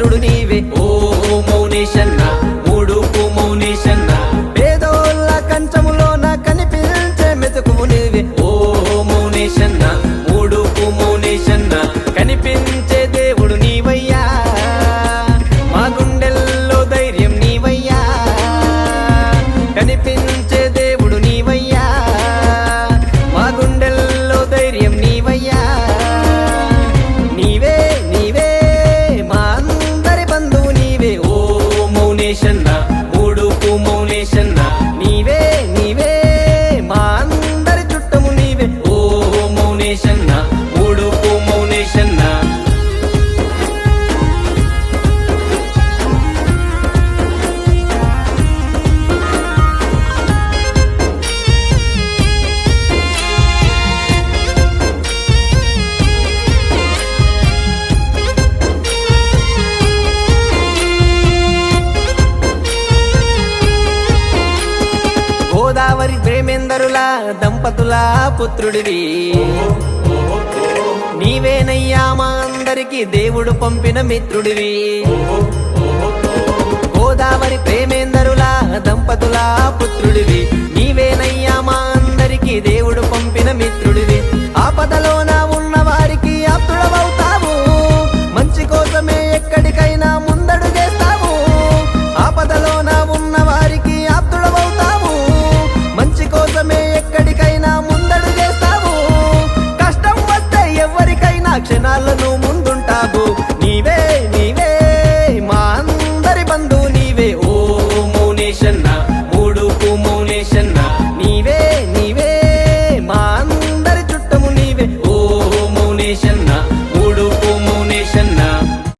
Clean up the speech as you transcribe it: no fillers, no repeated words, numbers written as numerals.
పుత్రుడు నీవే ఓ మౌనేశన్న మూడుపు మౌనేశన్న పేదోళ్ళ కంచములోన కనిపించే మెతుకువు నీవే ఓ మౌనేశన్న మూడుపు మౌనేశన్న కనిపించే దేవుడు నీవయ్యా మా గుండెల్లో ధైర్యం నీవయ్యా కనిపించే దేవుడు నీవయ్యా మా గుండెల్లో ధైర్యం నీవయ్యా నీవే నీవే మా అందరి బంధువు నీవే ఓ మౌనేశన్న మూడుపు మౌనేశన్న నీవే నీవే మా అందరి చుట్టము నీవే ఓ మౌనేశన్న మూడుపు మౌనేశన్న గోదావరి ప్రేమేందరుల దంపతుల పుత్రుడివి నీవేనయ్యా మా అందరికి దేవుడు పంపిన మిత్రుడివి గోదావరి ప్రేమేందరుల దంపతుల పుత్రుడివి నీవేనయ్యా మా అందరికి దేవుడు పంపిన మిత్రుడివి ఆపదలోన ఉన్న వారికి ఆప్తుడవవుతావు మంచి కోసమే ఎక్కడికైనా ముందడు చేస్తావు ఆపదలోన ఉన్న వారికి ఆప్తుడవవుతావు మంచి కోసమే ఎక్కడికైనా ముందడు చేస్తావు కష్టం వస్తే ఎవరికైనా క్షణాలను